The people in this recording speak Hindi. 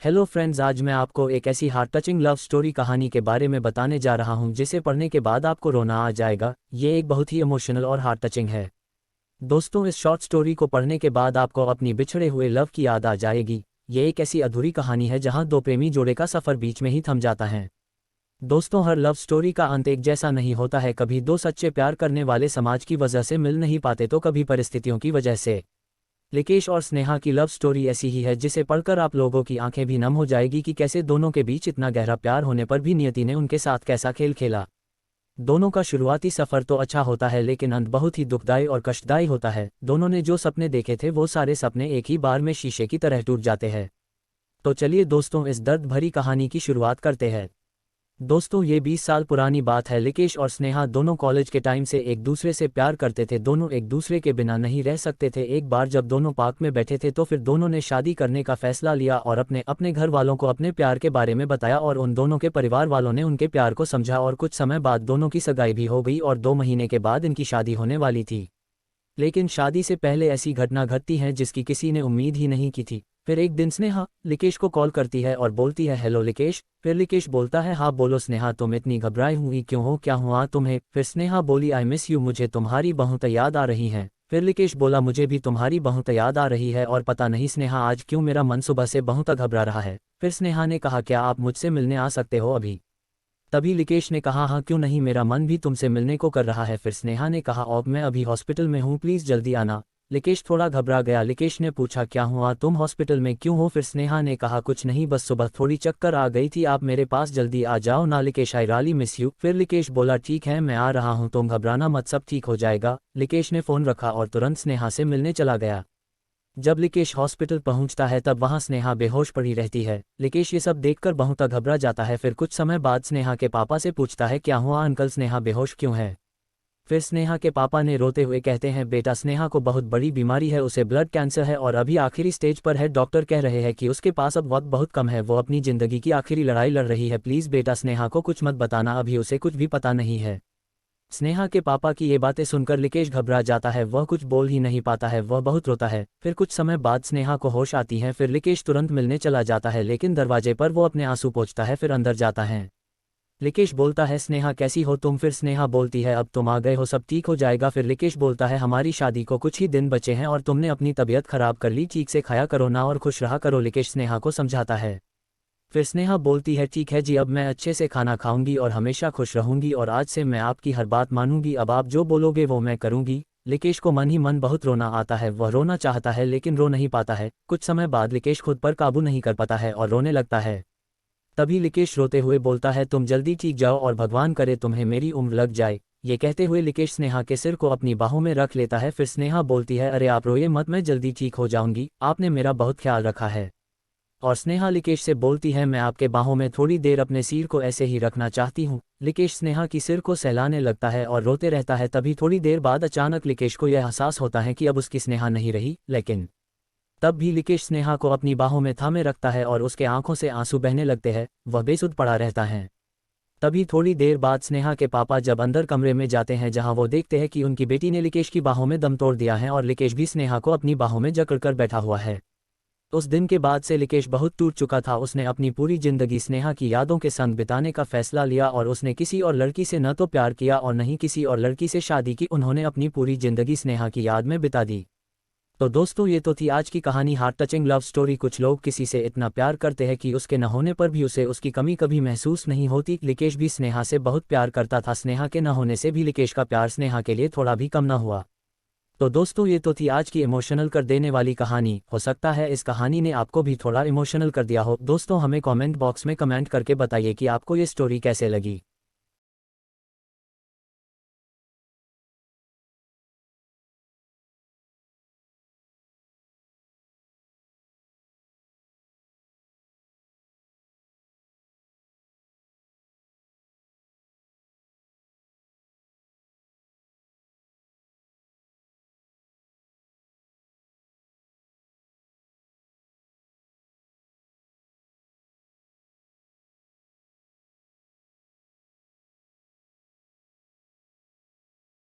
हेलो फ्रेंड्स, आज मैं आपको एक ऐसी हार्ट टचिंग लव स्टोरी कहानी के बारे में बताने जा रहा हूं जिसे पढ़ने के बाद आपको रोना आ जाएगा। ये एक बहुत ही इमोशनल और हार्ट टचिंग है। दोस्तों, इस शॉर्ट स्टोरी को पढ़ने के बाद आपको अपनी बिछड़े हुए लव की याद आ जाएगी। ये एक ऐसी अधूरी कहानी है जहां दो प्रेमी जोड़े का सफ़र बीच में ही थम जाता है। दोस्तों, हर लव स्टोरी का अंत एक जैसा नहीं होता है। कभी दो सच्चे प्यार करने वाले समाज की वजह से मिल नहीं पाते तो कभी परिस्थितियों की वजह से। लिकेश और स्नेहा की लव स्टोरी ऐसी ही है जिसे पढ़कर आप लोगों की आंखें भी नम हो जाएगी कि कैसे दोनों के बीच इतना गहरा प्यार होने पर भी नियति ने उनके साथ कैसा खेल खेला। दोनों का शुरुआती सफ़र तो अच्छा होता है लेकिन अंत बहुत ही दुखदाई और कष्टदायी होता है। दोनों ने जो सपने देखे थे वो सारे सपने एक ही बार में शीशे की तरह टूट जाते हैं। तो चलिए दोस्तों, इस दर्द भरी कहानी की शुरुआत करते हैं। दोस्तों, ये 20 साल पुरानी बात है। लिकेश और स्नेहा दोनों कॉलेज के टाइम से एक दूसरे से प्यार करते थे। दोनों एक दूसरे के बिना नहीं रह सकते थे। एक बार जब दोनों पार्क में बैठे थे तो फिर दोनों ने शादी करने का फैसला लिया और अपने अपने घर वालों को अपने प्यार के बारे में बताया और उन दोनों के परिवार वालों ने उनके प्यार को समझा और कुछ समय बाद दोनों की सगाई भी हो गई और 2 महीने के बाद इनकी शादी होने वाली थी। लेकिन शादी से पहले ऐसी घटना घटती है जिसकी किसी ने उम्मीद ही नहीं की थी। फिर एक दिन स्नेहा लिकेश को कॉल करती है और बोलती है, हेलो लिकेश। फिर लिकेश बोलता है, हाँ बोलो स्नेहा, तुम इतनी घबराई हुई क्यों हो, क्या हुआ तुम्हें? फिर स्नेहा बोली, आई मिस यू, मुझे तुम्हारी बहुत याद आ रही है। फिर लिकेश बोला, मुझे भी तुम्हारी बहुत याद आ रही है और पता नहीं स्नेहा आज क्यों मेरा मन सुबह से बहुत घबरा रहा है। फिर स्नेहा ने कहा, क्या आप मुझसे मिलने आ सकते हो अभी? तभी लिकेश ने कहा, हाँ क्यों नहीं, मेरा मन भी तुमसे मिलने को कर रहा है। फिर स्नेहा ने कहा, अब मैं अभी हॉस्पिटल में हूँ, प्लीज़ जल्दी आना। लिकेश थोड़ा घबरा गया। लिकेश ने पूछा, क्या हुआ, तुम हॉस्पिटल में क्यों हो? फिर स्नेहा ने कहा, कुछ नहीं, बस सुबह थोड़ी चक्कर आ गई थी, आप मेरे पास जल्दी आ जाओ ना Likesh, I really miss you. फिर लिकेश बोला, ठीक है मैं आ रहा हूँ, तुम घबराना मत, सब ठीक हो जाएगा। लिकेश ने फ़ोन रखा और तुरंत स्नेहा से मिलने चला गया। जब लिकेश हॉस्पिटल पहुंचता है तब वहां स्नेहा बेहोश पड़ी रहती है। लिकेश ये सब देखकर बहुत घबरा जाता है। फिर कुछ समय बाद स्नेहा के पापा से पूछता है, क्या हुआ अंकल, स्नेहा बेहोश क्यों है? फिर स्नेहा के पापा ने रोते हुए कहते हैं, बेटा स्नेहा को बहुत बड़ी बीमारी है, उसे ब्लड कैंसर है और अभी आखिरी स्टेज पर है। डॉक्टर कह रहे हैं कि उसके पास अब वक्त बहुत कम है, वो अपनी ज़िंदगी की आखिरी लड़ाई लड़ रही है। प्लीज़ बेटा स्नेहा को कुछ मत बताना, अभी उसे कुछ भी पता नहीं है। स्नेहा के पापा की ये बातें सुनकर लिकेश घबरा जाता है, वह कुछ बोल ही नहीं पाता है, वह बहुत रोता है। फिर कुछ समय बाद स्नेहा को होश आती है। फिर लिकेश तुरंत मिलने चला जाता है लेकिन दरवाजे पर वो अपने आंसू पोंछता है। फिर अंदर जाता है। लिकेश बोलता है, स्नेहा कैसी हो तुम? फिर स्नेहा बोलती है, अब तुम आ गए हो, सब ठीक हो जाएगा। फिर लिकेश बोलता है, हमारी शादी को कुछ ही दिन बचे हैं और तुमने अपनी तबीयत खराब कर ली, ठीक से खाया करो ना और खुश रहा करो। लिकेश स्नेहा को समझाता है। फिर स्नेहा बोलती है, ठीक है जी, अब मैं अच्छे से खाना खाऊंगी और हमेशा खुश रहूंगी और आज से मैं आपकी हर बात मानूंगी, अब आप जो बोलोगे वो मैं करूंगी। लिकेश को मन ही मन बहुत रोना आता है, वह रोना चाहता है लेकिन रो नहीं पाता है। कुछ समय बाद लिकेश खुद पर काबू नहीं कर पाता है और रोने लगता है। तभी लिकेश रोते हुए बोलता है, तुम जल्दी ठीक जाओ और भगवान करे तुम्हें मेरी उम्र लग जाए। ये कहते हुए लिकेश स्नेहा के सिर को अपनी बाहों में रख लेता है। फिर स्नेहा बोलती है, अरे आप रोइए मत, मैं जल्दी ठीक हो जाऊंगी, आपने मेरा बहुत ख्याल रखा है। और स्नेहा लिकेश से बोलती है, मैं आपके बाहों में थोड़ी देर अपने सिर को ऐसे ही रखना चाहती हूँ। लिकेश स्नेहा की सिर को सहलाने लगता है और रोते रहता है। तभी थोड़ी देर बाद अचानक लिकेश को यह एहसास होता है कि अब उसकी स्नेहा नहीं रही, लेकिन तब भी लिकेश स्नेहा को अपनी बाहों में थामे रखता है और उसके आंखों से आंसू बहने लगते हैं, वह बेसुध पड़ा रहता है। तभी थोड़ी देर बाद स्नेहा के पापा जब अंदर कमरे में जाते हैं जहां वो देखते हैं कि उनकी बेटी ने लिकेश की बाहों में दम तोड़ दिया है और लिकेश भी स्नेहा को अपनी बाहों में जकड़कर बैठा हुआ है। उस दिन के बाद से लिकेश बहुत टूट चुका था। उसने अपनी पूरी जिंदगी स्नेहा की यादों के संग बिताने का फैसला लिया और उसने किसी और लड़की से न तो प्यार किया और न ही किसी और लड़की से शादी की। उन्होंने अपनी पूरी जिंदगी स्नेहा की याद में बिता दी। तो दोस्तों, ये तो थी आज की कहानी, हार्ट टचिंग लव स्टोरी। कुछ लोग किसी से इतना प्यार करते हैं कि उसके न होने पर भी उसे उसकी कमी कभी महसूस नहीं होती। लिकेश भी स्नेहा से बहुत प्यार करता था, स्नेहा के न होने से भी लिकेश का प्यार स्नेहा के लिए थोड़ा भी कम न हुआ। तो दोस्तों, ये तो थी आज की इमोशनल कर देने वाली कहानी। हो सकता है इस कहानी ने आपको भी थोड़ा इमोशनल कर दिया हो। दोस्तों, हमें कमेंट बॉक्स में कमेंट करके बताइए कि आपको ये स्टोरी कैसे लगी।